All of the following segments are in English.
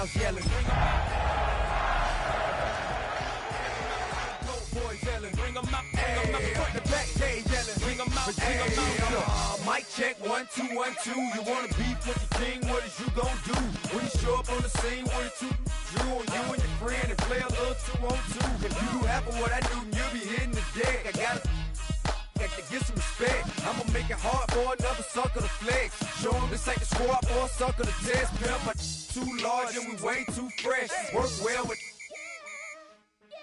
crowds yelling. Boys yelling. Bring them out. Front the back, they yelling. Bring them out. Mic check, 1, 2, 1, 2. You wanna beef with the king? What is you gon' do? When you show up on the scene, what is you drew on you and your friend and play a little 2 on 2. If you do half of what I do, you'll be hitting the deck. I gotta get some respect. I'ma make it hard for another sucker to flex. Show them this ain't the squad for a sucker to test. Pimp, my too large and we way too fresh. Work well with.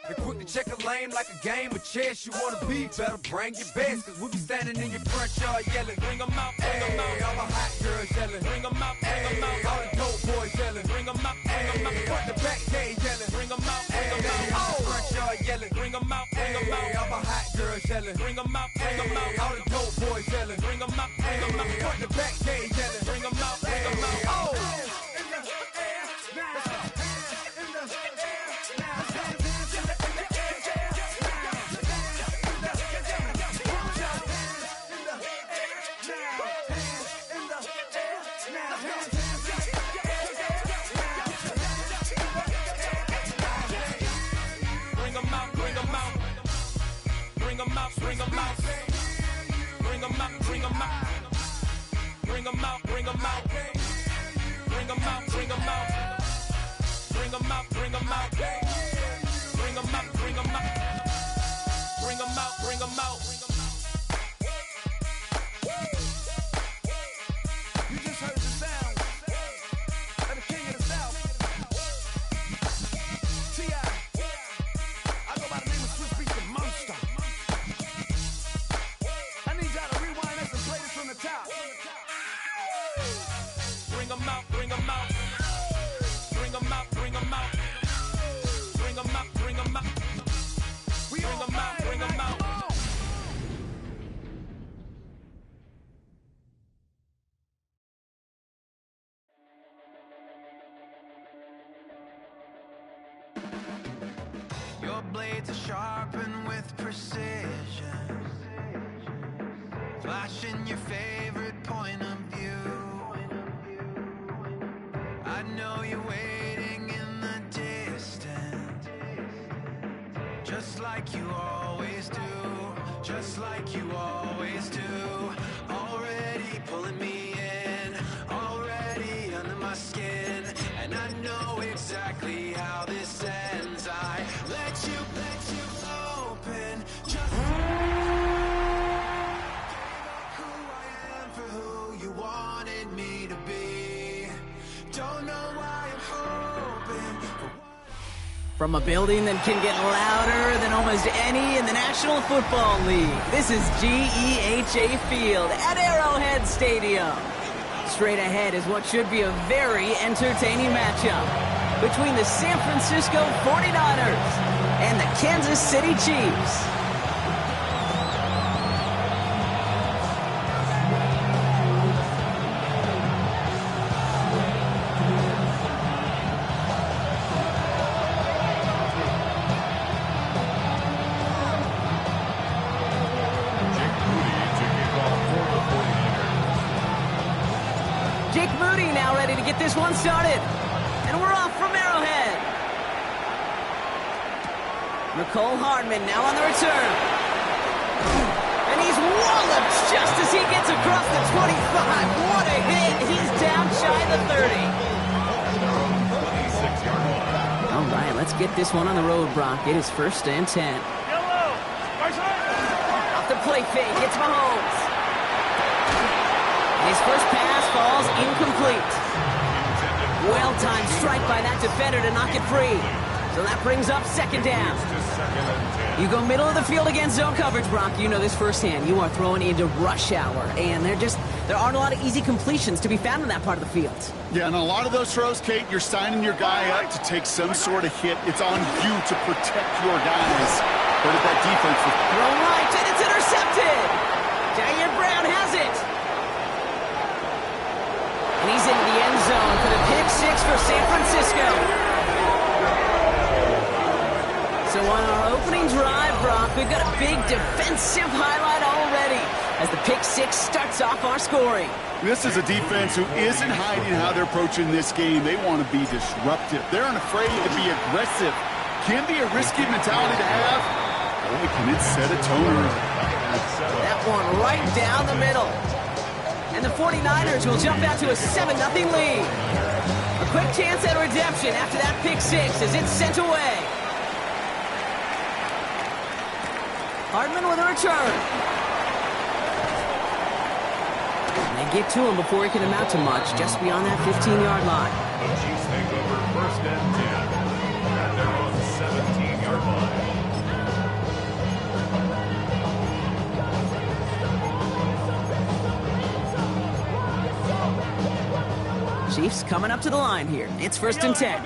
And quick to check a lane like a game of chess. You wanna be better, bring your best. Cause we be standing in your front yard yelling. Bring them out, bring them out. All the hot girls yelling. Bring them out, bring them out. All the dope boys yelling. Bring them out, bring them out. Front the back, they yelling. Bring them out, bring them out. All the front yard yelling. Bring them out, bring them out. All the hot girls yelling. Bring them out, bring them out. All the dope boys yelling. Bring them out, bring them out. Front the back, they yelling. Bring them out, bring them out. Oh! Bring them out, bring them out, bring them out, bring them out, bring them out, bring them out, bring them out, bring them out, bring them out, bring them out, bring them out, bring them out, bring them out. You just heard the sound of the king of the South, T.I. I go by the name of Swiss Beats the Monster. Bring them out, bring them out, bring them out, bring them out, bring them out, bring them out, bring them out, bring them out. Your blades are sharpened with precision, flashing your favorite point of view. I know you're waiting in the distance, just like you always do, just like you always do. Already pulling me in, already under my skin, and I know exactly how this ends. I let you open, just who I am for who you wanted me to be. Don't know why I'm hoping for. From a building that can get louder than almost any in the National Football League, this is GEHA Field at Arrowhead Stadium. Straight ahead is what should be a very entertaining matchup between the San Francisco 49ers and the Kansas City Chiefs. Get this one started, and we're off from Arrowhead. Mecole Hardman now on the return, and he's walloped just as he gets across the 25. What a hit! He's down shy of the 30. All right, let's get this one on the road, Brock. It is 1st and 10. Off the play fake, it's Mahomes. His first pass falls incomplete. Well-timed strike by that defender to knock it free. So that brings up 2nd down. You go middle of the field against zone coverage, Brock. You know this firsthand. You are throwing into rush hour, and there aren't a lot of easy completions to be found in that part of the field. Yeah, and a lot of those throws, Kate, you're signing your guy up to take some sort of hit. It's on you to protect your guys. But at that defense... Throw right, and it's intercepted. Jair Brown has it. And he's into the end zone for the pick 6 for San Francisco. So on our opening drive, Brock, we've got a big defensive highlight already. as the pick six starts off our scoring. This is a defense who isn't hiding how they're approaching this game. They want to be disruptive. They're unafraid to be aggressive. Can be a risky mentality to have. Boy, can it set a tone early. That one right down the middle. And the 49ers will jump out to a 7-0 lead. A quick chance at redemption after that pick six as it's sent away. Hardman with a return. And they get to him before he can amount to much, just beyond that 15-yard line. The Chiefs take over 1st and 10 at their own 17-yard line. Chiefs coming up to the line here. It's 1st and 10.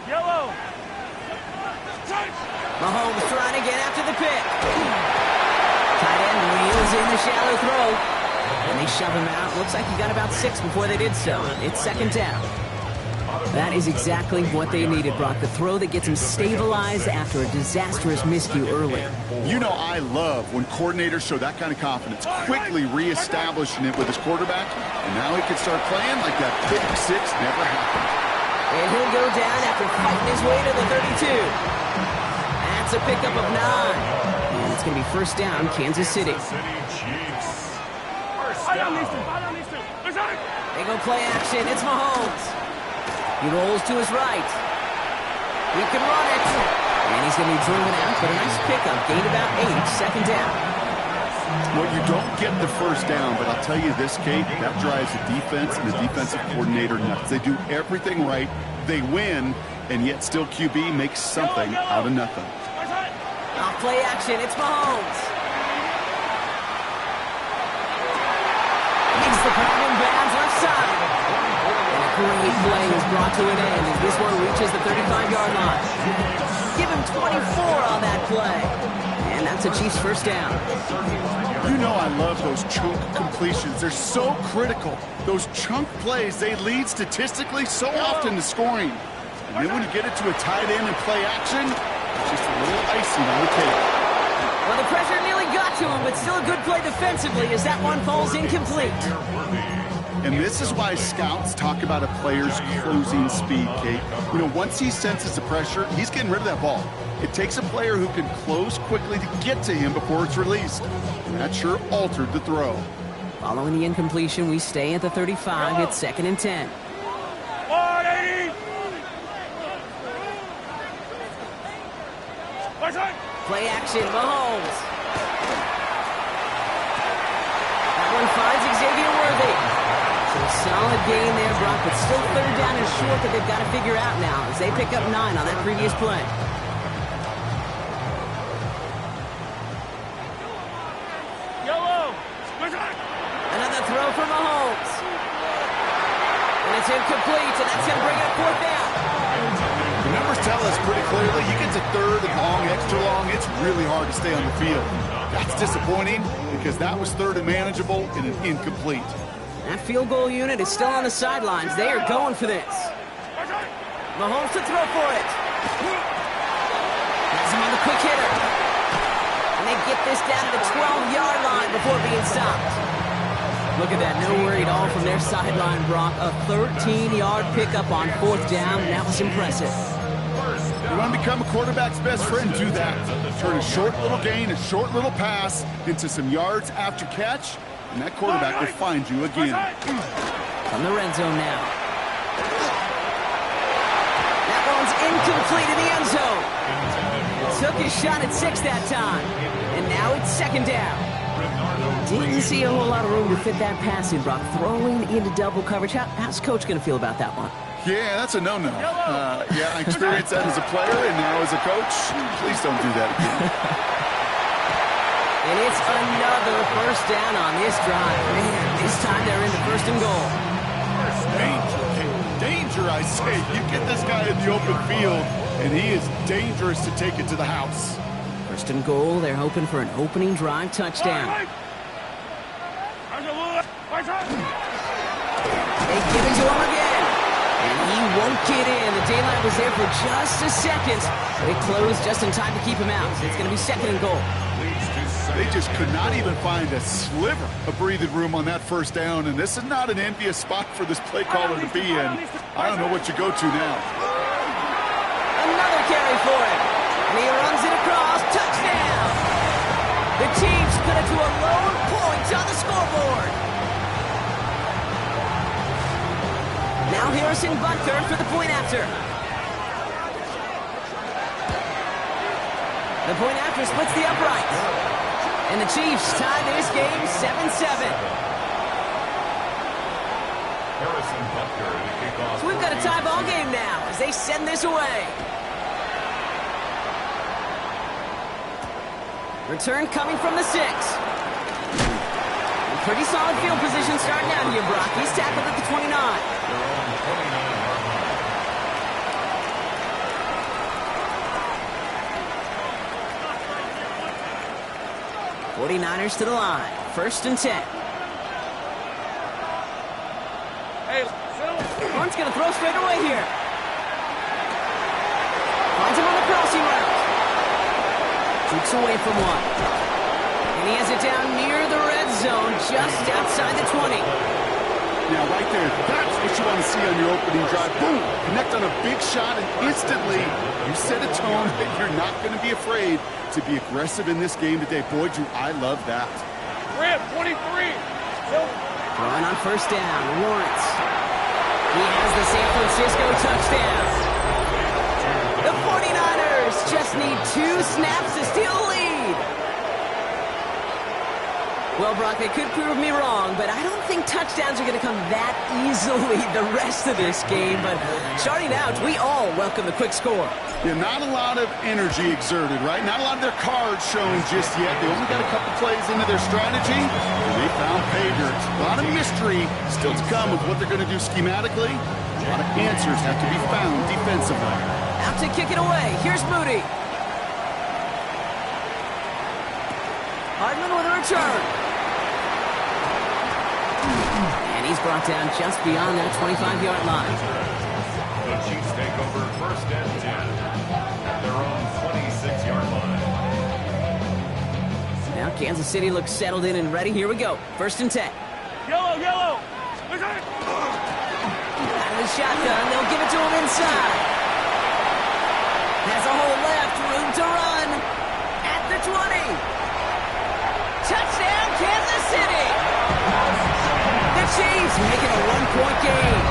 Yellow. Mahomes trying to get after the pick. Tight end wheels in the shallow throw. And they shove him out. Looks like he got about 6 before they did so. It's 2nd down. That is exactly what they needed, Brock. The throw that gets him stabilized after a disastrous miscue early. You know I love when coordinators show that kind of confidence, quickly reestablishing it with his quarterback, and now he can start playing like that pick six never happened. And he'll go down after fighting his way to the 32. That's a pickup of 9. And it's going to be 1st down, Kansas City. Chiefs. They go play action. It's Mahomes. He rolls to his right. He can run it. And he's going to be driven out, but a nice pickup. Gained about 8, 2nd down. Well, you don't get the 1st down, but I'll tell you this, Kate, that drives the defense and the defensive coordinator nuts. They do everything right. They win, and yet still QB makes something out of nothing. Off play action. It's Mahomes. Makes the crowd in bounds left side. And a great play is brought to an end as this one reaches the 35-yard line. Give him 24 on that play. And that's a Chiefs 1st down. You know I love those chunk completions. They're so critical. Those chunk plays, they lead statistically so often to scoring. And then when you get it to a tight end and play action, it's just a little icing on the cake. Well, the pressure nearly got to him, but still a good play defensively as that one falls incomplete. And this is why scouts talk about a player's closing speed, Kate. You know, once he senses the pressure, he's getting rid of that ball. It takes a player who can close quickly to get to him before it's released. And that sure altered the throw. Following the incompletion, we stay at the 35. It's 2nd and 10. 180. Play action, Mahomes. That one finds Xavier Worthy. So a solid gain there, Brock, but still 3rd down and short that they've got to figure out now as they pick up 9 on that previous play. Yellow. Another throw for Mahomes. And it's incomplete, and that's going to bring it up 4th down. The numbers tell us pretty clearly, you get to 3rd and long, extra long, it's really hard to stay on the field. That's disappointing because that was 3rd and manageable and an incomplete. That field goal unit is still on the sidelines. They are going for this. Mahomes to throw for it. Has him on the quick hitter. And they get this down to the 12-yard line before being stopped. Look at that, no worry at all from their sideline, Brock. A 13-yard pickup on 4th down, and that was impressive. You want to become a quarterback's best friend, do that. Turn a short little gain, a short little pass into some yards after catch, and that quarterback will find you again. From the red zone now. That one's incomplete in the end zone. Took his shot at 6 that time, and now it's 2nd down. Didn't see a whole lot of room to fit that pass in, Brock. Throwing into double coverage. How's Coach going to feel about that one? Yeah, that's a no-no. Yeah, I experienced that as a player and now as a coach. Please don't do that again. And it's another 1st down on this drive. Man, this time they're into 1st and goal. Danger, danger, I say. You get this guy in the open field, and he is dangerous to take it to the house. 1st and goal, they're hoping for an opening drive touchdown. They give it to him again. And he won't get in. The daylight was there for just a second. They closed just in time to keep him out. It's going to be 2nd and goal. Leads to They just could not even find a sliver of breathing room on that first down, and this is not an envious spot for this play caller to be in. I don't know what you go to now. Another carry for him. And he runs it across. Touchdown! The Chiefs cut it to a lone point on the scoreboard. Now Harrison Butker for the point after. The point after splits the uprights. And the Chiefs tie this game 7-7. Harrison Butker to kick off. So we've got a tie ball game now as they send this away. Return coming from the 6. Pretty solid field position starting out here, Brock. He's tackled at the 29. Their own 29-yard line. 49ers to the line. 1st and 10. Hey, Hunt's going to throw straight away here. Finds him on the crossing route. Jukes away from one. And he has it down near the red zone, just outside the 20. Now, right there, that's what you want to see on your opening drive. Boom! Connect on a big shot, and instantly you set a tone that you're not going to be afraid to be aggressive in this game today. Boy, do I love that. Rip, 23. Throwing on 1st down, Lawrence. He has the San Francisco touchdown. The 49ers just need 2 snaps to steal the lead. Well, Brock, they could prove me wrong, but I don't think touchdowns are going to come that easily the rest of this game. But starting out, we all welcome the quick score. Yeah, not a lot of energy exerted, right? Not a lot of their cards showing just yet. They only got a couple plays into their strategy, and they found pay dirt. A lot of mystery still to come with what they're going to do schematically. A lot of answers have to be found defensively. Out to kick it away. Here's Moody. Hardman with a return. And he's brought down just beyond that 25-yard line. The Chiefs take over 1st and 10 at their own 26-yard line. Now Kansas City looks settled in and ready. Here we go. 1st and 10. Yellow, yellow. Out of the shotgun. They'll give it to him inside. Has a hole left. Room to run. At the 20. Touchdown, Kansas City. The Chiefs making a 1-point game.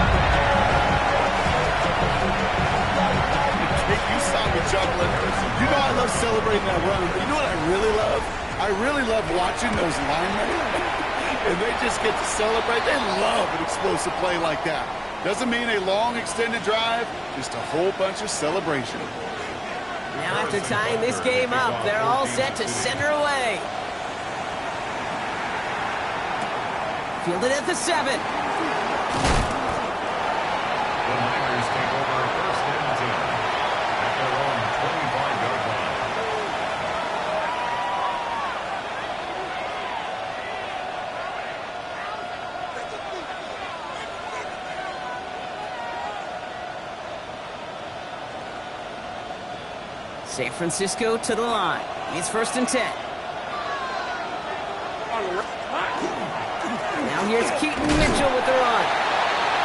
You saw me juggling. You know I love celebrating that run, but you know what I really love? I really love watching those linemen, and they just get to celebrate. They love an explosive play like that. Doesn't mean a long extended drive, just a whole bunch of celebration. Now after tying this game up, they're all set to send her away. Fielded at the 7. The Niners take over 1st and 10 at their own 25-yard line. San Francisco to the line. It's 1st and 10. Now here's Keaton Mitchell with the run.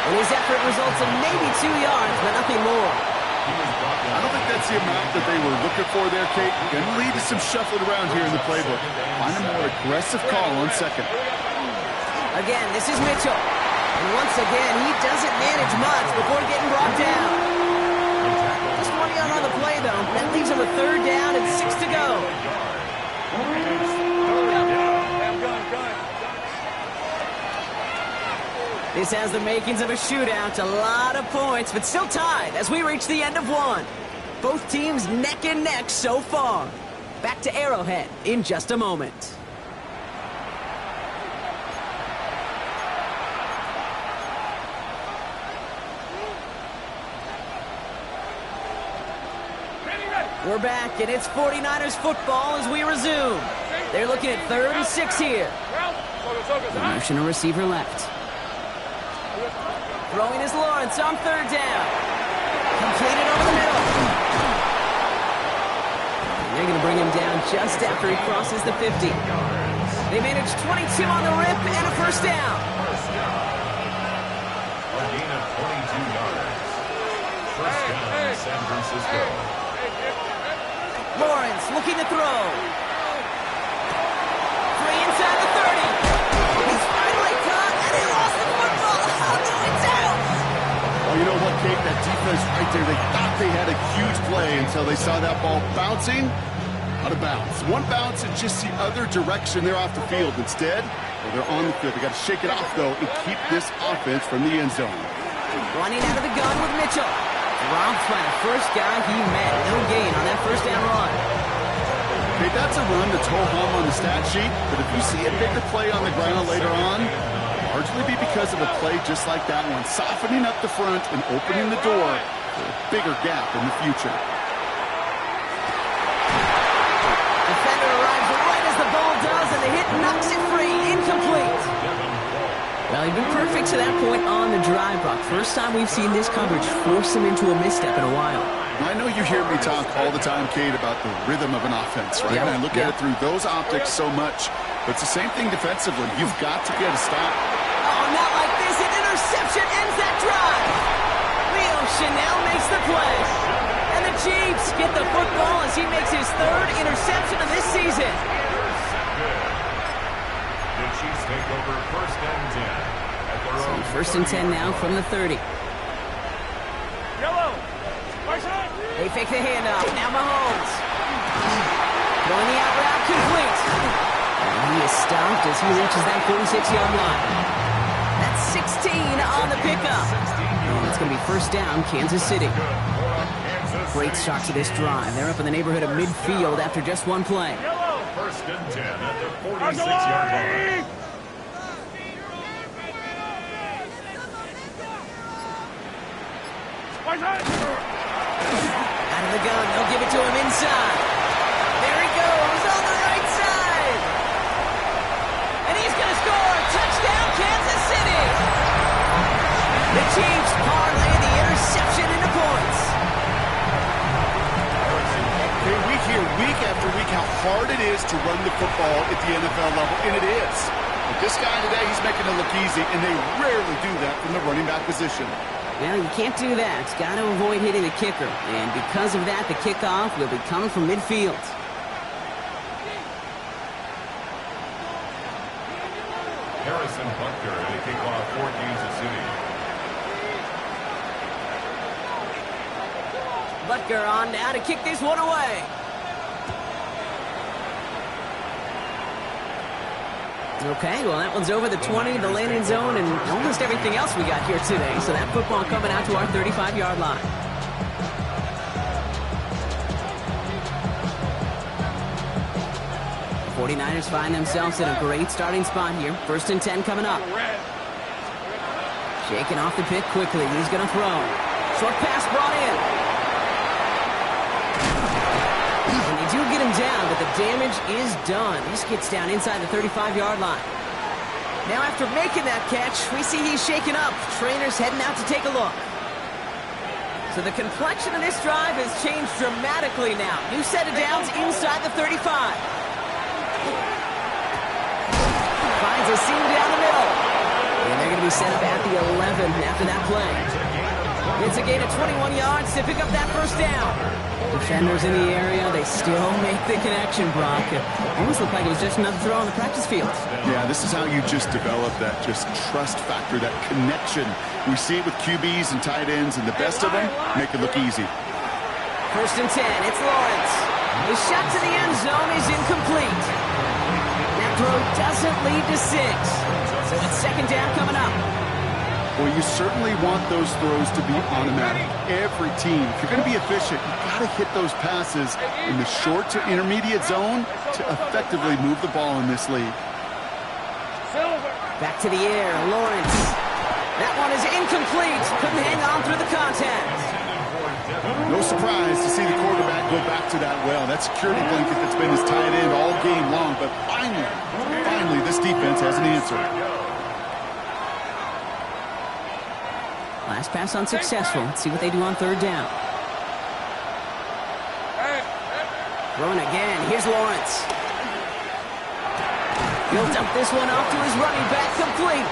And his effort results in maybe 2 yards, but nothing more. I don't think that's the amount that they were looking for there, Kate. Going to lead to some shuffling around here in the playbook. Find a more aggressive call on 2nd. Again, this is Mitchell. And once again, he doesn't manage much before getting brought down. Just 1 yard on the play, though. That leaves him with 3rd down and 6 to go. This has the makings of a shootout. A lot of points, but still tied as we reach the end of 1. Both teams neck and neck so far. Back to Arrowhead in just a moment. We're back, and it's 49ers football as we resume. They're looking at 3rd and 6 here. Motion a receiver left. Throwing is Lawrence on 3rd down. Completed over the middle. And they're going to bring him down just after he crosses the 50. They manage 22 on the rip and a first down. A gain of 22 yards. First down, San Francisco. Lawrence looking to throw. Free inside the 30. He's finally caught, and he lost the football. Oh, no, it's out. Well, you know what, Kate? That defense right there, they thought they had a huge play until they saw that ball bouncing out of bounds. One bounce and just the other direction. They're off the field. Instead, well, they're on the field. They got to shake it off, though, and keep this offense from the end zone. Running out of the gun with Mitchell. Dropped by the first guy he met. No gain on that first down run. Okay, that's a run that's ho-hum on the stat sheet, but if you see a bigger play on the ground later on, largely be because of a play just like that one, softening up the front and opening the door for a bigger gap in the future. Defender arrives right as the ball does, and the hit knocks it free. Incomplete. Well, he'd been perfect to that point on the drive, Brock. First time we've seen this coverage force him into a misstep in a while. I know you hear me talk all the time, Kate, about the rhythm of an offense, right? Yep. And I look at it through those optics so much, but it's the same thing defensively. You've got to get a stop. Oh, not like this. An interception ends that drive. Leo Chanel makes the play. And the Chiefs get the football as he makes his third interception of this season. The Chiefs take over first and 10 at their own. First and 10 now from the 30. Yellow. Right side. They fake the handoff. Now Mahomes. Throwing the out route complete. And he is stopped as he reaches that 46-yard line. That's 16 on the pickup. And it's going to be first down, Kansas City. Great start to this drive. They're up in the neighborhood of midfield after just one play. First and 10 at the 46-yard line. Right side. Out of the gun, they'll give it to him inside. There he goes on the right side. And he's going to score. Touchdown, Kansas City. The Chiefs parlay the interception into points. Okay, we hear week after week how hard it is to run the football at the NFL level, and it is. But this guy today, he's making it look easy, and they rarely do that from the running back position. Well, you can't do that. Got to avoid hitting the kicker. And because of that, the kickoff will be coming from midfield. Harrison Butker to kick off for Kansas City. Butker on now to kick this one away. Okay, well, that one's over the 20, the landing zone, and almost everything else we got here today. So that football coming out to our 35-yard line. The 49ers find themselves in a great starting spot here. First and 10 coming up. Shaking off the pick quickly. He's going to throw. Short pass brought in. And they do get him down, but the damage is done. This gets down inside the 35-yard line. Now after making that catch, we see he's shaken up. Trainer's heading out to take a look. So the complexion of this drive has changed dramatically now. New set of downs inside the 35. Finds a seam down the middle. And they're going to be set up at the 11 after that play. It's a gain of 21 yards to pick up that first down. Defenders in the area, they still make the connection, Brock. It almost looked like it was just another throw on the practice field. Yeah, this is how you just develop that just trust factor, that connection. We see it with QBs and tight ends, and the best of them make it look easy. First and 10, it's Lawrence. The shot to the end zone is incomplete. That throw doesn't lead to 6. So it's second down coming up. Well, you certainly want those throws to be automatic. Every team, if you're going to be efficient, you've got to hit those passes in the short to intermediate zone to effectively move the ball in this league. Back to the air, Lawrence. That one is incomplete. Couldn't hang on through the contact. No surprise to see the quarterback go back to that well. That security blanket that's been his tight end all game long. But finally, this defense has an answer. Last pass unsuccessful. Let's see what they do on third down. Throwing again. Here's Lawrence. He'll dump this one off to his running back, complete.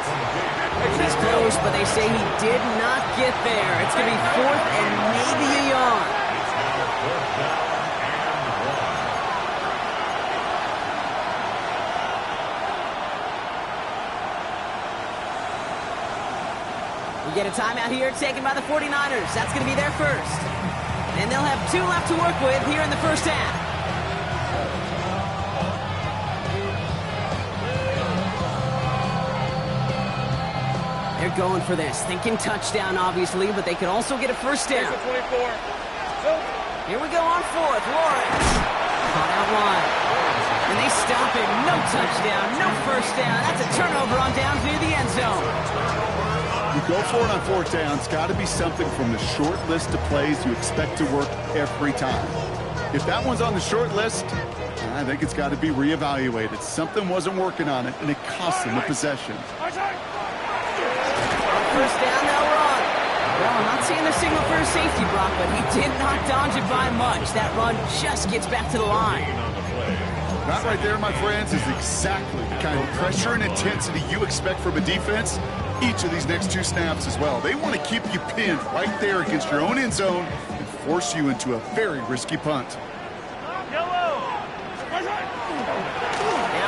He's close, but they say he did not get there. It's going to be 4th and maybe a yard. We get a timeout here taken by the 49ers. That's going to be their first. And they'll have 2 left to work with here in the first half. They're going for this, thinking touchdown, obviously, but they could also get a first down. Here we go on 4th. Lawrence. Caught out wide. And they stop it. No touchdown, no first down. That's a turnover on downs near the end zone. You go for it on 4th down. It's got to be something from the short list of plays you expect to work every time. If that one's on the short list, I think it's got to be reevaluated. Something wasn't working on it, and it cost them a possession. First down, they'll run. Well, I'm not seeing the signal for a safety, Brock, but he did not dodge it by much. That run just gets back to the line. That right there, my friends, is exactly the kind of pressure and intensity you expect from a defense each of these next 2 snaps as well. They want to keep you pinned right there against your own end zone and force you into a very risky punt. Now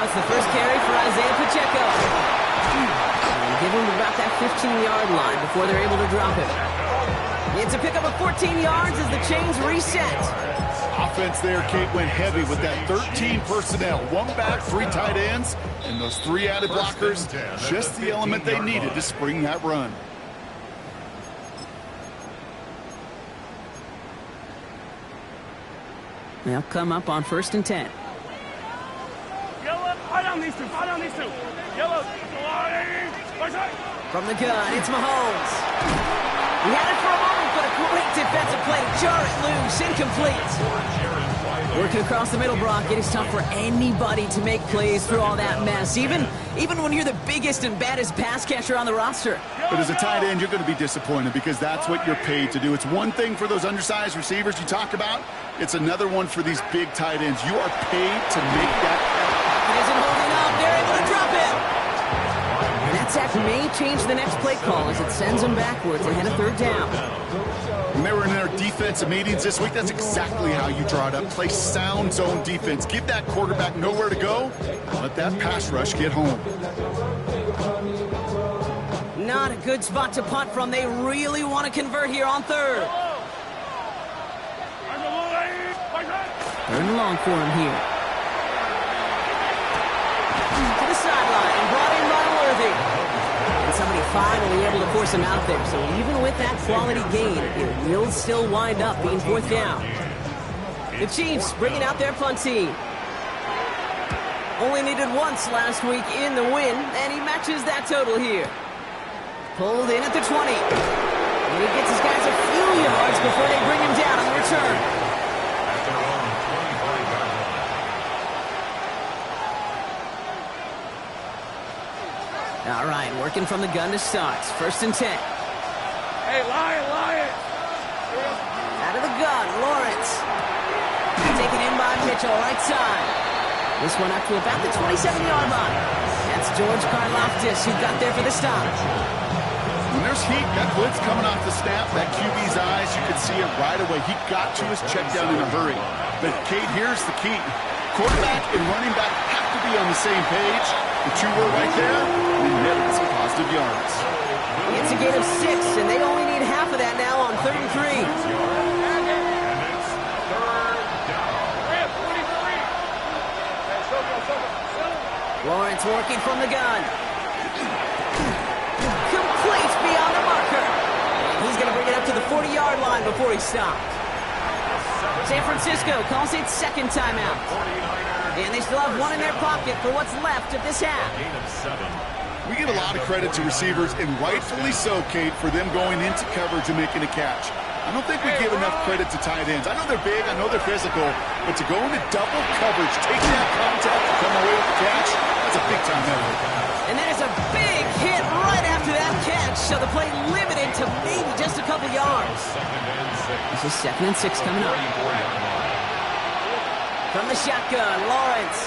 it's the first carry for Isaiah Pacheco. Give him about that 15-yard line before they're able to drop him. It's a pickup of 14 yards as the chains reset. Offense there, Kate, went heavy with that 13 personnel. 1 back, 3 tight ends, and those 3 added blockers. Just the element they needed to spring that run. They'll come up on 1st and 10. Yellow, hide on these 2, Yellow, from the gun, it's Mahomes. He had it for a moment, but a great defensive play to jar it loose, incomplete. Working across the middle, Brock, it is tough for anybody to make plays through all that mess, even when you're the biggest and baddest pass catcher on the roster. But as a tight end, you're going to be disappointed because that's what you're paid to do. It's one thing for those undersized receivers you talk about. It's another one for these big tight ends. You are paid to make that. It isn't holding up. They're able to drop it. That sack may change the next play call as it sends them backwards ahead of 3rd down. When they were in their defensive meetings this week, that's exactly how you draw it up. Play sound zone defense. Give that quarterback nowhere to go. Let that pass rush get home. Not a good spot to punt from. They really want to convert here on 3rd. 3rd and long for him here. To the sideline and brought in by Worthy. And somebody finally able to force him out there. So even with that quality gain, it will still wind up being 4th down. The Chiefs bringing out their punt team. Only needed once last week in the win, and he matches that total here. Pulled in at the 20. And he gets his guys a few yards before they bring him down on the return. All right, working from the gun to start. 1st and 10. Hey, Lion! Out of the gun, Lawrence. Taken in by Mitchell, right side. This one up to about the 27-yard line. That's George Karlaftis who got there for the stop. When there's heat, that blitz coming off the snap, that QB's eyes, you could see it right away. He got to his check down in a hurry. But, Kate, here's the key. Quarterback and running back have to be on the same page. The 2 were right there, and netted some positive yards. It's a gain of 6, and they only need half of that now on 3rd and 3. Lawrence working from the gun. Complete beyond the marker. And he's going to bring it up to the 40-yard line before he stopped. San Francisco calls it 2nd timeout. And they still have 1 in their pocket for what's left of this half. We give a lot of credit to receivers, and rightfully so, Kate, for them going into coverage and making a catch. I don't think we give enough credit to tight ends. I know they're big, I know they're physical, but to go into double coverage, take that contact, and come away with the catch, that's a big-time effort. And that is a big hit right after that catch, so the play limited to maybe just a couple yards. This is 2nd and 6 coming up. From the shotgun, Lawrence.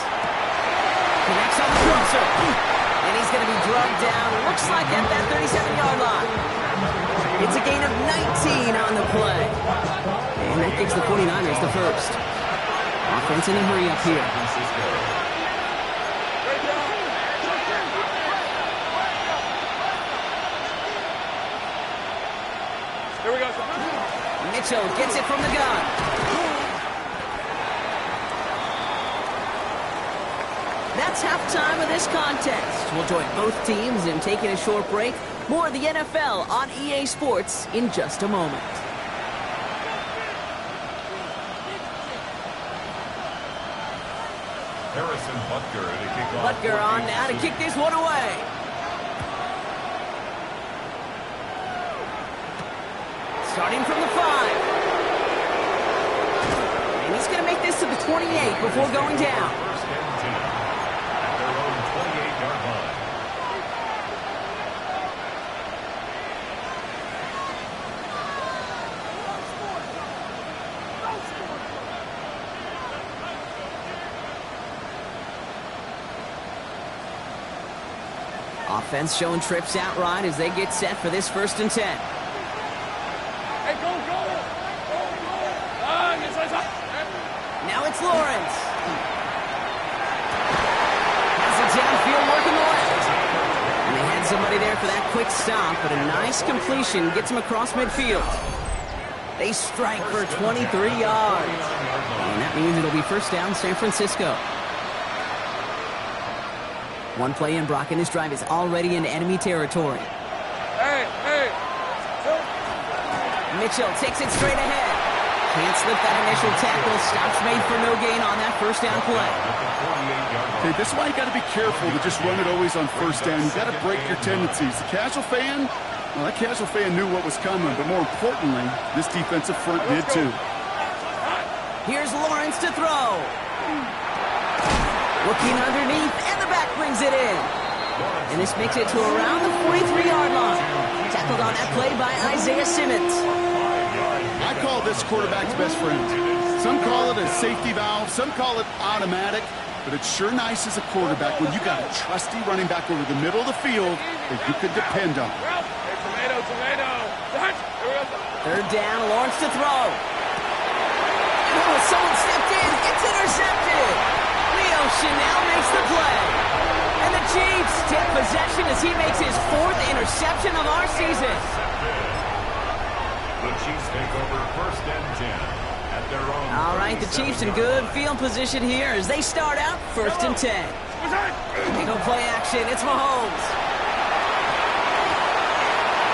Connects on the crosser. And he's going to be drugged down, looks like at that 37-yard line. It's a gain of 19 on the play. And that gives the 49ers the first. Offense in a hurry up here. Here we go, sir. Mitchell gets it from the gun. That's halftime of this contest. We'll join both teams in taking a short break. More of the NFL on EA Sports in just a moment. Harrison Butker to kick off. Butker on now to kick this one away. Starting from the 5. And he's going to make this to the 28 before going down. First and 10 at their own 28-yard line. Offense showing trips outright as they get set for this 1st and 10. Hey, go, go! Go, go! Inside. Now it's Lawrence. Has it downfield working the left. And they had somebody there for that quick stop, but a nice completion gets him across midfield. They strike for 23 yards. And that means it'll be first down San Francisco. One play in, Brock, and this drive is already in enemy territory. Hey! Mitchell takes it straight ahead. Can't slip that initial tackle. Stops made for no gain on that first down play. Okay, this is why you got to be careful to just run it always on first down. You got to break your tendencies. The casual fan, well, that casual fan knew what was coming, but more importantly, this defensive front did too. Here's Lawrence to throw. Looking underneath, and the back brings it in. And this makes it to around the 43-yard line. Tackled on that play by Isaiah Simmons. I call this quarterback's best friend. Some call it a safety valve, some call it automatic, but it's sure nice as a quarterback when you got a trusty running back over the middle of the field that you could depend on. Hey, tomato! Here we go. 3rd down, Lawrence to throw. Oh, someone stepped in. It's intercepted. Leo Chanel makes the play. And the Chiefs take possession as he makes his 4th interception of our season. The Chiefs take over 1st and 10 at their own. All right, the Chiefs in good field position here as they start out 1st and 10. They go play action. It's Mahomes.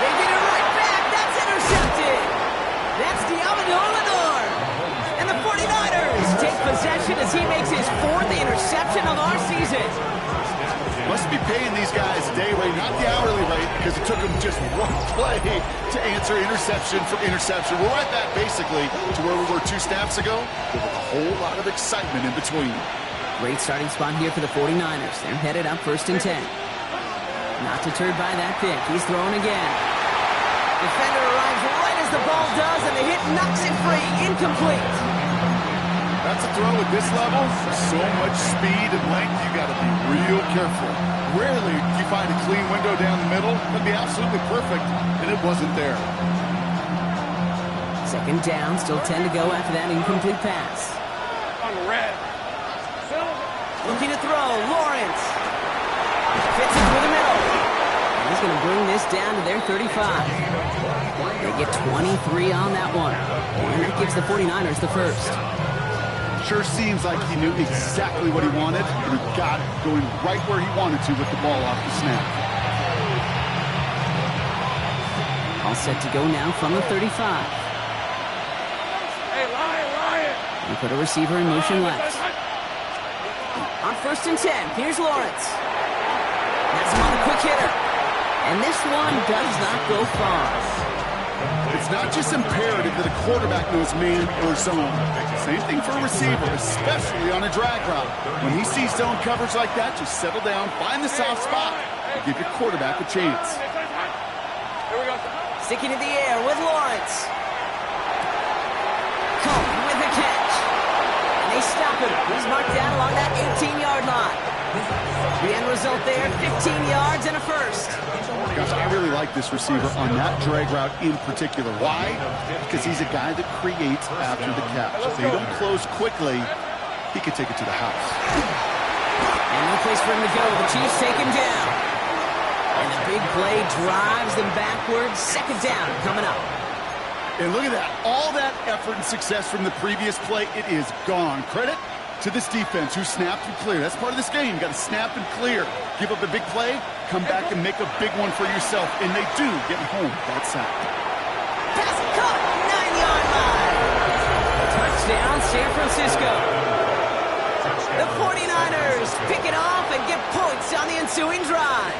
They get it right back. That's intercepted. That's Diamandolador. And the 49ers take possession as he makes his 4th interception of our season. Must be paying these guys day rate, not the hourly rate, because it took them just one play to answer interception for interception. We're right back, basically, to where we were 2 snaps ago, with a whole lot of excitement in between. Great starting spot here for the 49ers. They're headed up 1st and 10. Not deterred by that pick. He's throwing again. Defender arrives right as the ball does, and the hit knocks it free. Incomplete. That's a throw at this level. So much speed and length, you got to be real careful. Rarely do you find a clean window down the middle. That'd be absolutely perfect, and it wasn't there. 2nd down, still 10 to go after that incomplete pass. On red. Looking to throw, Lawrence. Fits it through the middle. And he's going to bring this down to their 35. They get 23 on that one. And that gives the 49ers the first. Sure seems like he knew exactly what he wanted, and he got it going right where he wanted to with the ball off the snap. All set to go now from the 35. Hey, Lion! And put a receiver in motion left. On 1st and 10, here's Lawrence. That's him on the quick hitter. And this one does not go far. It's not just imperative that a quarterback knows man or zone. Same thing for a receiver, especially on a drag route. When he sees zone coverage like that, just settle down, find the soft spot, and give your quarterback a chance. Here we go. Sticking in the air with Lawrence. Cohen with the catch. And they stop happen. He's marked down along that 18-yard line. The end result there, 15 yards and a first. Gosh, I really like this receiver on that drag route in particular. Why? Because he's a guy that creates after the catch. If they don't close quickly, he could take it to the house. And no place for him to go. The Chiefs take him down. And the big play drives them backwards. Second down coming up. And look at that. All that effort and success from the previous play, it is gone. Credit to this defense who snapped and cleared. That's part of this game. You got to snap and clear. Give up a big play, come back and make a big one for yourself. And they do get home that sack. Pass caught, 9-yard line. Touchdown, San Francisco. The 49ers pick it off and get points on the ensuing drive.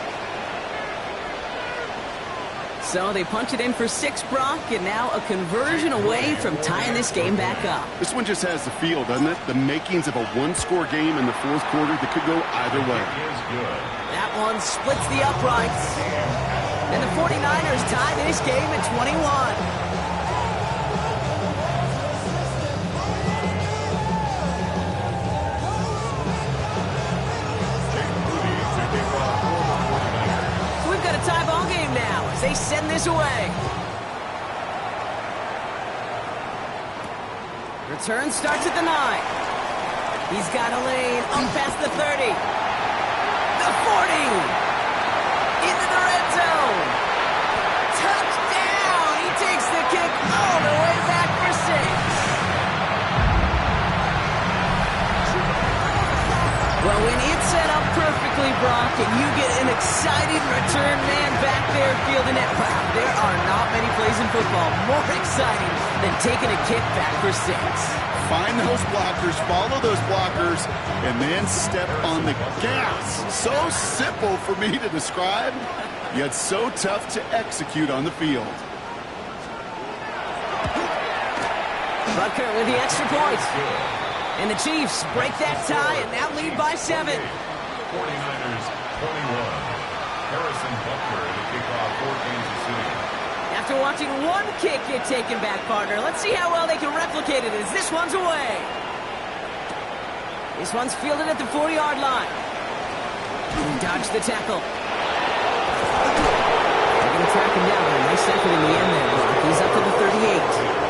So they punch it in for 6, Brock, and now a conversion away from tying this game back up. This one just has the feel, doesn't it? The makings of a one-score game in the fourth quarter that could go either way. That one splits the uprights. And the 49ers tie this game at 21. They send this away. Return starts at the 9. He's got a lane up past the 30. The 40. Into the red zone. Touchdown. He takes the kick all the way back for 6. Well, when it's set up perfectly, Brock, and you get an excited return man back there fielding it, wow, there are not many plays in football more exciting than taking a kick back for 6. Find those blockers, follow those blockers, and then step on the gas. So simple for me to describe, yet so tough to execute on the field. Butker with the extra point. And the Chiefs break that tie and now lead by 7. 49ers 21. Harrison Butker to kick off for Kansas City. After watching one kick get taken back, partner, let's see how well they can replicate it as this one's away. This one's fielded at the 40-yard line. Dodge the tackle. They're going to track him down. A nice effort in the end there, Brock. He's up to the 38.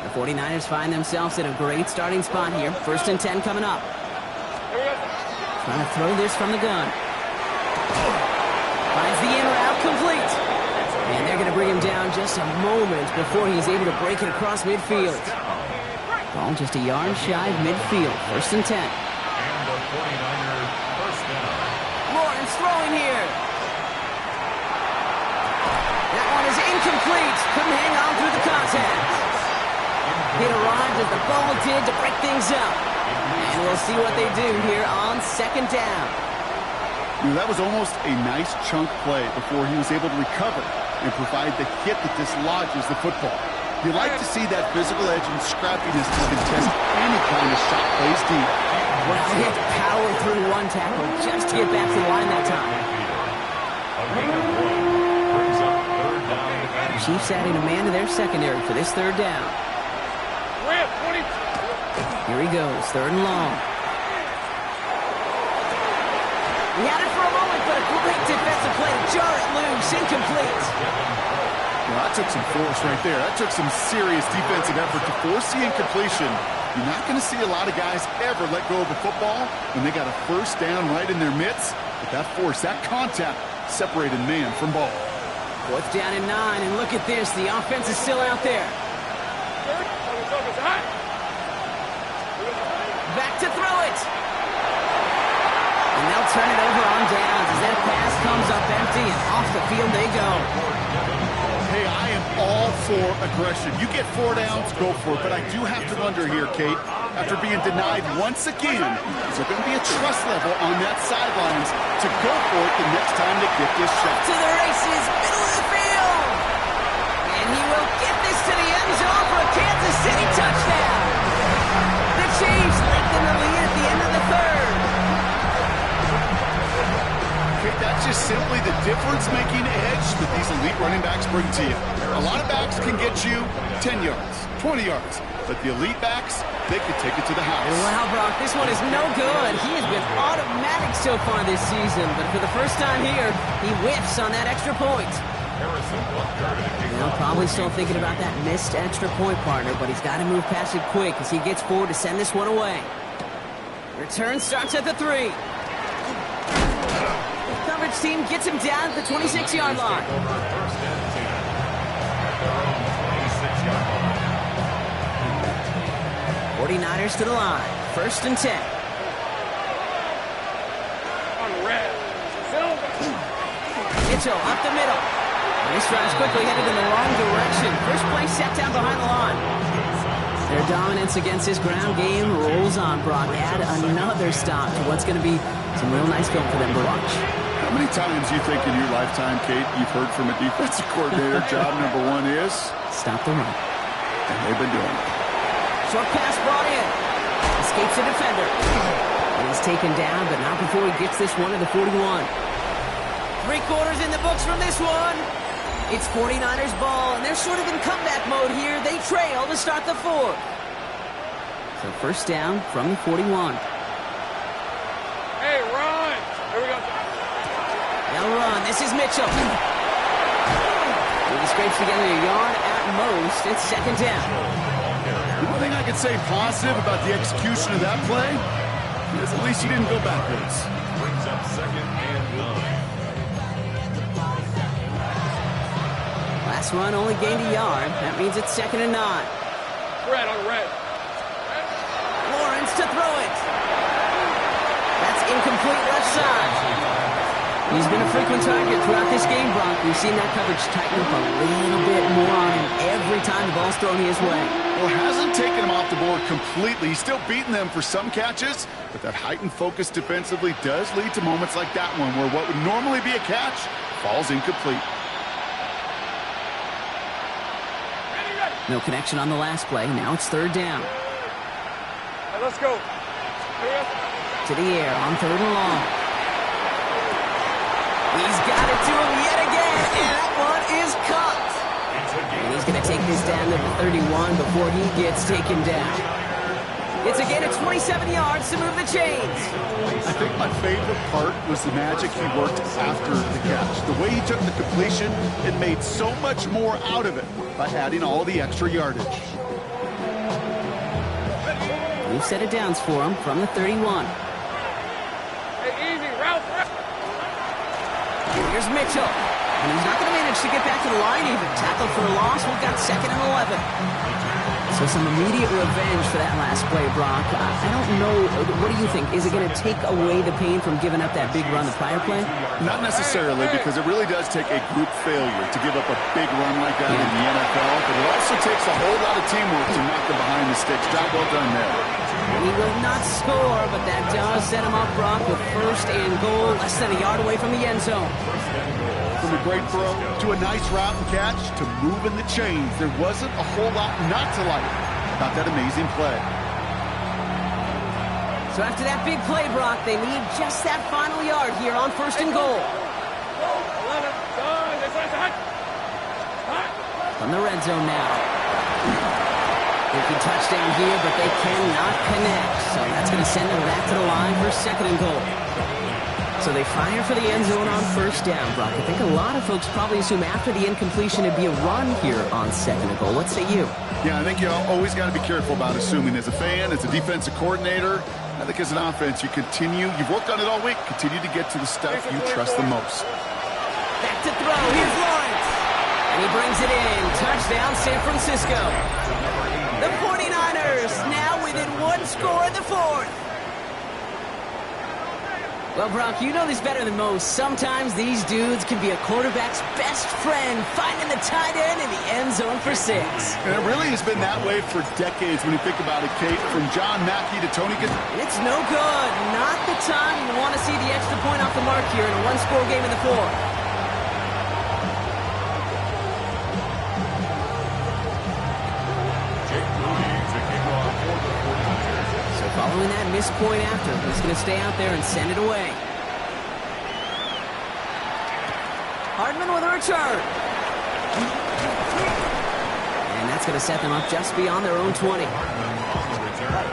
The 49ers find themselves in a great starting spot here. 1st and 10 coming up. Trying to throw this from the gun. Finds the in route, complete. And they're going to bring him down just a moment before he's able to break it across midfield. Ball just a yard shy of midfield. 1st and 10. And the 49ers first down. Lawrence throwing here. That one is incomplete. Couldn't hang on through the contact. It arrived as the ball did to break things up. And we'll see what they do here on 2nd down. You know, that was almost a nice chunk play before he was able to recover and provide the hit that dislodges the football. You like to see that physical edge and scrappiness to contest any kind of shot plays deep. Well, he had to power through one tackle just to get back to the line that time. A gain of 1 brings up 3rd down. The Chiefs adding a man to their secondary for this 3rd down. Here he goes, 3rd and long. He had it for a moment, but a great defensive play to jar it loose, incomplete. Well, that took some force right there. That took some serious defensive effort to force the incompletion. You're not going to see a lot of guys ever let go of a football when they got a 1st down right in their midst. But that force, that contact, separated man from ball. 4th down and 9, and look at this. The offense is still out there. Back to throw it. And they'll turn it over on downs as that pass comes up empty and off the field they go. Hey, I am all for aggression. You get 4 downs, go for it. But I do have to wonder here, Kate, after being denied once again, is there going to be a trust level on that sidelines to go for it the next time they get this shot? To the races, middle of the field. Kansas City touchdown! The Chiefs lengthen the lead at the end of the third. Okay, that's just simply the difference-making edge that these elite running backs bring to you. A lot of backs can get you 10 yards, 20 yards, but the elite backs, they could take it to the house. Wow, Brock, this one is no good. He has been automatic so far this season, but for the first time here, he whiffs on that extra point. Probably still thinking about that missed extra point, partner, but he's got to move past it quick as he gets forward to send this one away. Return starts at the 3. The coverage team gets him down at the 26-yard line. 49ers to the line. 1st and 10. Mitchell up the middle. This drive's quickly headed in the wrong direction. First play set down behind the line. Their dominance against his ground game rolls on, Brock. Add another stop to what's going to be some real nice film for them to watch. How many times do you think in your lifetime, Kate, you've heard from a defensive coordinator, job number 1 is? Stop the run. And they've been doing it. Short pass brought in. Escapes the defender. And he's taken down, but not before he gets this one to the 41. 3 quarters in the books from this one. It's 49ers ball, and they're sort of in comeback mode here. They trail to start the 4th. So first down from the 41. Hey, run! Here we go. They'll run. This is Mitchell. He scrapes together a yard at most. It's 2nd down. The one thing I could say positive about the execution of that play is at least he didn't go backwards. Brings up 2nd and 9. Last run only gained a yard. That means it's 2nd and 9. Red on red. Lawrence to throw it. That's incomplete left side. He's been a frequent target throughout this game, Brock. We've seen that coverage tighten up a little bit more on him every time the ball's thrown his way. Well, it hasn't taken him off the board completely. He's still beating them for some catches, but that heightened focus defensively does lead to moments like that one where what would normally be a catch falls incomplete. No connection on the last play. Now it's 3rd down. Hey, let's go. To the air on 3rd and long. He's got it to him yet again, and that one is caught. And he's going to take this down to the 31 before he gets taken down. It's a gain of 27 yards to move the chains. I think my favorite part was the magic he worked after the catch. The way he took the completion, it made so much more out of it by adding all the extra yardage. New set of downs for him from the 31. Hey, easy, route. Here's Mitchell. And he's not going to manage to get back to the line even. Tackle for a loss. We've got 2nd and 11. So some immediate revenge for that last play, Brock. I don't know. What do you think? Is it going to take away the pain from giving up that big run the prior play? Not necessarily, because it really does take a group failure to give up a big run like that in the NFL, but it also takes a whole lot of teamwork to knock them behind the sticks. Job well done there. He will not score, but that does set him up, Brock, with 1st and goal, less than a yard away from the end zone. From a great throw to a nice route and catch to moving the chains, there wasn't a whole lot not to like about that amazing play. So after that big play, Brock, they need just that final yard here on 1st and goal. From the red zone now. They can touchdown here, but they cannot connect. So that's going to send them back to the line for 2nd and goal. So they fire for the end zone on 1st down, Brock. I think a lot of folks probably assume after the incompletion it'd be a run here on 2nd and goal. What say you? Yeah, I think you always got to be careful about assuming. As a fan, as a defensive coordinator, I think as an offense, you've worked on it all week, continue to get to the stuff you trust the most. Back to throw, here's Lawrence. And he brings it in. Touchdown, San Francisco. The 49ers now within 1 score in the 4th. Well, Brock, you know this better than most. Sometimes these dudes can be a quarterback's best friend, finding the tight end in the end zone for 6. And it really has been that way for decades when you think about it, Kate. From John Mackey to Tony It's no good. Not the time you want to see the extra point off the mark here in a 1-score game in the 4th. this point after. He's going to stay out there and send it away. Hardman with a return. And that's going to set them up just beyond their own 20. Hardman on the return.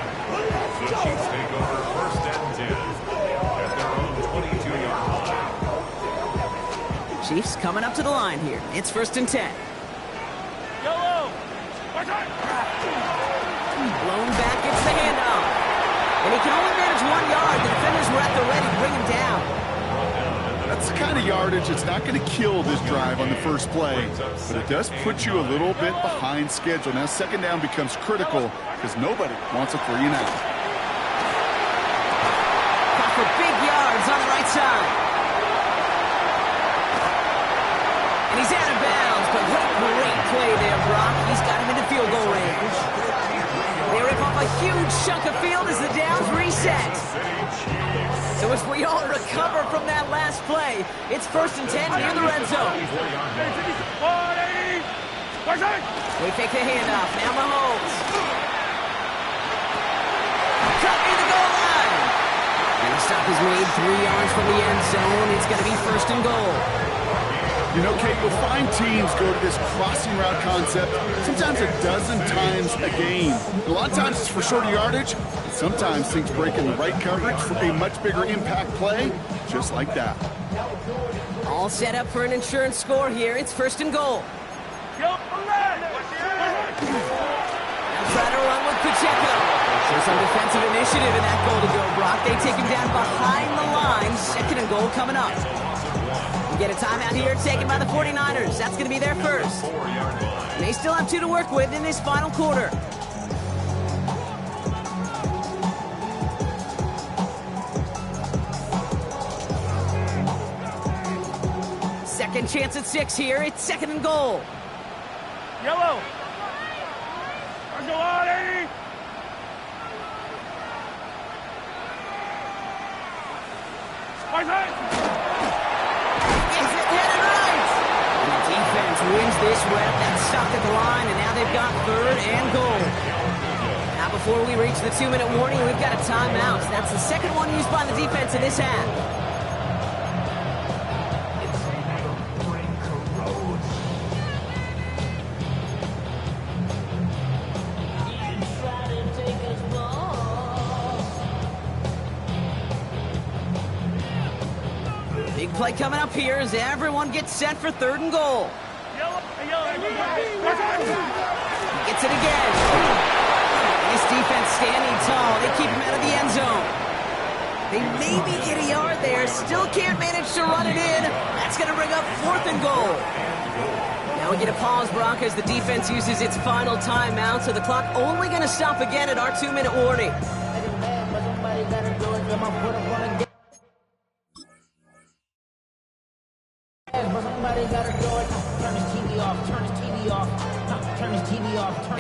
The Chiefs take over first and 10 at their own 22-yard line. Chiefs coming up to the line here. It's first and 10. Yellow. Blown back, gets the handoff. And he can only manage 1 yard. The defenders were at the ready to bring him down. That's the kind of yardage that's not going to kill this drive on the first play, but it does put you a little bit behind schedule. Now second down becomes critical because nobody wants a 3 and out. Got for big yards on the right side. And he's out of bounds, but great play there, Brock. He's got him into field goal range. They rip off a huge chunk of field as the downs reset. So as we all recover from that last play, it's first and 10 near the red zone. They take the handoff. Now Mahomes. Cut near the goal line. And the stop is made 3 yards from the end zone. It's going to be first and goal. You know, Kate, you'll find teams go to this crossing route concept sometimes a dozen times a game. A lot of times it's for shorter yardage. Sometimes things break in the right coverage for a much bigger impact play, just like that. All set up for an insurance score here. It's first and goal. Now try to run with Pacheco. There's some defensive initiative in that goal to go, Brock. They take him down behind the line. Second and goal coming up. Get a timeout here taken by the 49ers. That's going to be their first. They still have 2 to work with in this final quarter. Second chance at 6 here. It's second and goal. Yellow. Wins this rep. That's stopped at the line, and now they've got third and goal. Now before we reach the 2-minute warning, we've got a timeout. That's the second one used by the defense in this half. Big play coming up here as everyone gets set for third and goal. Gets it again. This defense standing tall. They keep him out of the end zone. They maybe get a yard there. Still can't manage to run it in. That's going to bring up fourth and goal. Now we get a pause, Brock, as the defense uses its final timeout. So the clock only going to stop again at our 2-minute warning.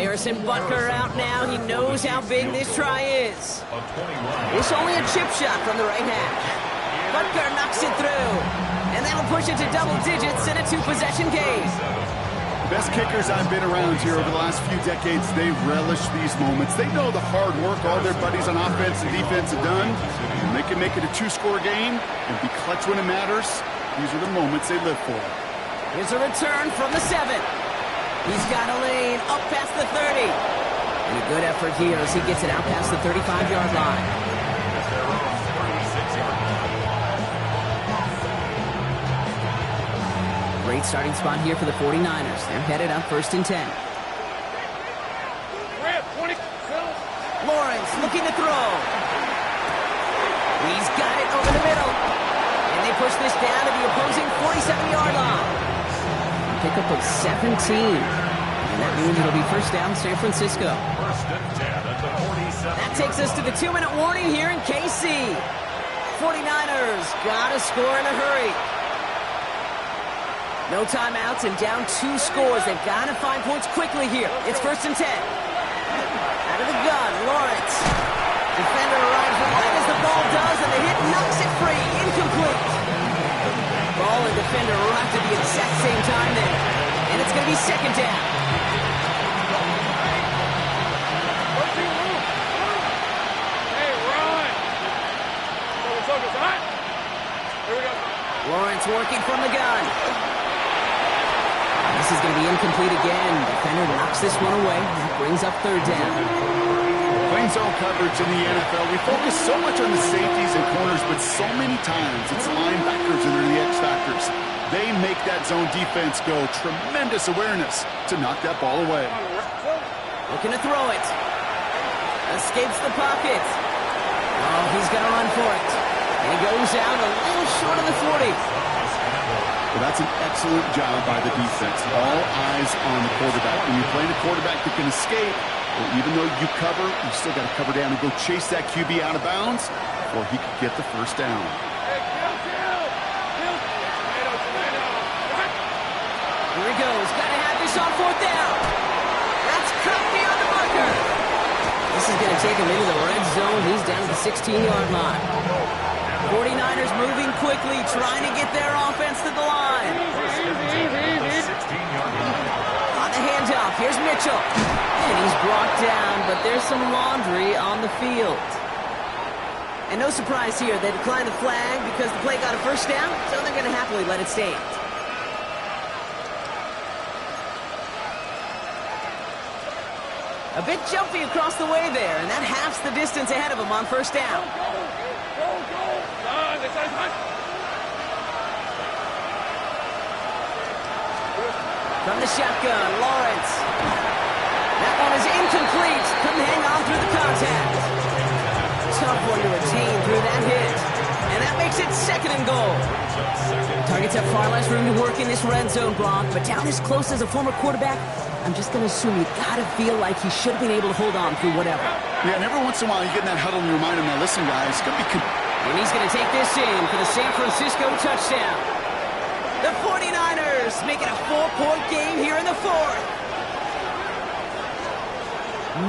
Harrison Butker out now. He knows how big this try is. It's only a chip shot from the right hash. Butker knocks it through. And that'll push it to double digits in a 2-possession game. Best kickers I've been around here over the last few decades, they relish these moments. They know the hard work all their buddies on offense and defense have done. And they can make it a 2-score game and be clutch when it matters. These are the moments they live for. Here's a return from the 7. He's got a lane up past the 30. And a good effort here as he gets it out past the 35-yard line. Great starting spot here for the 49ers. They're headed up first and 10. Lawrence looking to throw. He's got it over the middle. And they push this down to the opposing 47-yard line. Pickup of 17. And that means it'll be first down San Francisco. First and 10 at the 47. That takes us to the 2-minute warning here in KC. 49ers got to score in a hurry. No timeouts and down 2 scores. They've got to find points quickly here. It's first and 10. Out of the gun, Lawrence. Defender arrives right as the ball does, and the hit knocks it free. Incomplete. Ball and defender arrived at the exact same time there. And it's going to be second down. Hey, run! Lawrence working from the gun. This is going to be incomplete again. Defender knocks this one away. That brings up third down. Playing zone coverage in the NFL, we focus so much on the safeties and corners, but so many times it's linebackers that are the X factors. They make that zone defense go. Tremendous awareness to knock that ball away. Looking to throw it. Escapes the pocket. Oh, he's going to run for it. And he goes out a little short of the 40. Well, that's an excellent job by the defense. All eyes on the quarterback. When you're playing a quarterback that can escape, well, even though you cover, you still got to cover down and go chase that QB out of bounds before he could get the first down. Here he goes. Got to have this on fourth down. That's cut beyond the marker. This is going to take him into the red zone. He's down to the 16-yard line. 49ers moving quickly, trying to get their offense to the line. On the handoff, here's Mitchell. And he's brought down, but there's some laundry on the field. And no surprise here, they declined the flag because the play got a first down, so they're going to happily let it stand. A bit jumpy across the way there, and that halves the distance ahead of him on first down. From the shotgun, Lawrence. That one is incomplete. Couldn't hang on through the contact. Tough one to retain through that hit. And that makes it second and goal. Targets have far less room to work in this red zone, Brock, but down this close as a former quarterback, I'm just going to assume you got to feel like he should have been able to hold on through whatever. Yeah, and every once in a while you get in that huddle and you remind him, now listen, guys, it's going to be... And he's going to take this in for the San Francisco touchdown. The 49ers make it a 4-point game here in the fourth.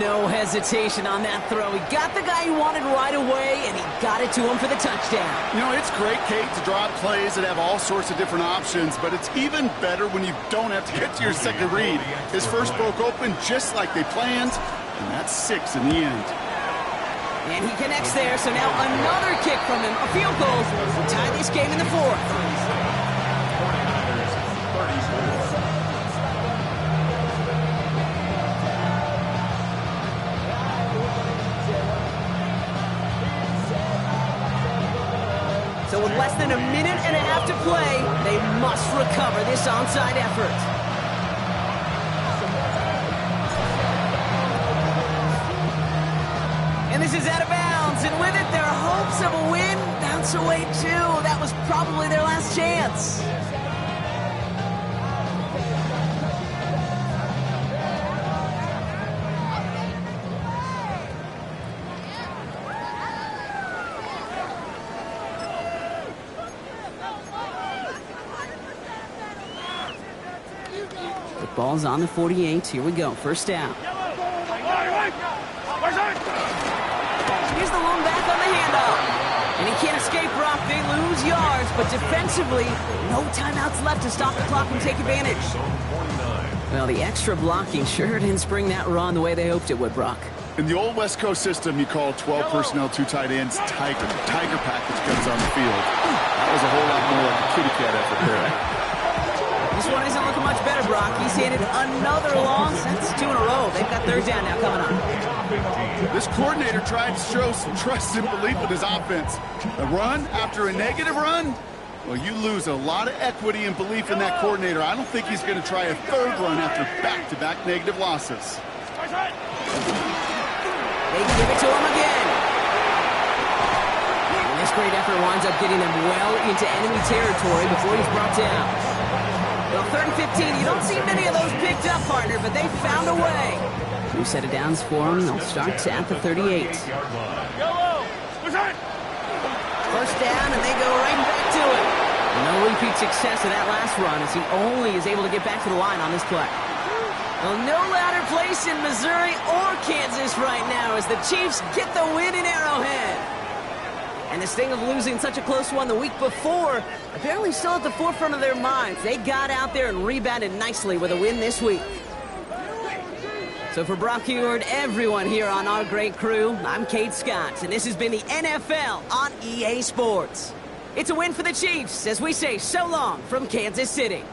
No hesitation on that throw. He got the guy he wanted right away, and he got it to him for the touchdown. You know, it's great, Kate, to draw up plays that have all sorts of different options, but it's even better when you don't have to get to your second read. His first broke open just like they planned, and that's 6 in the end. And he connects there, so now another kick from him, a field goal, to tie this game in the fourth. So with less than a minute and a half to play, they must recover this onside effort. And this is out of bounds, and with it, their hopes of a win bounce away too. That was probably their last chance. The ball's on the 48. Here we go. First down. Here's the lone back on the handoff. And he can't escape, Brock. They lose yards, but defensively, no timeouts left to stop the clock and take advantage. Well, the extra blocking sure didn't spring that run the way they hoped it would, Brock. In the old West Coast system, you call 12 personnel, 2 tight ends, Tiger. The Tiger package comes on the field. That was a whole lot more like a kitty cat effort there. This one isn't looking much better, Brock. He's handed another loss. That's 2 in a row. They've got third down now coming on. This coordinator tried to show some trust and belief in his offense. A run after a negative run? Well, you lose a lot of equity and belief in that coordinator. I don't think he's going to try a third run after back-to-back negative losses. They give it to him again. And this great effort winds up getting them well into enemy territory before he's brought down. Well, 3rd and 15, you don't see many of those picked up, partner, but they found a way. New set of downs for them. They'll start at the 38. First down, and they go right back to it. No repeat success of that last run as he only is able to get back to the line on this play. Well, no louder place in Missouri or Kansas right now as the Chiefs get the win in Arrowhead. And the sting of losing such a close one the week before apparently still at the forefront of their minds. They got out there and rebounded nicely with a win this week. So for Brock Huard, everyone here on our great crew, I'm Kate Scott, and this has been the NFL on EA Sports. It's a win for the Chiefs as we say so long from Kansas City.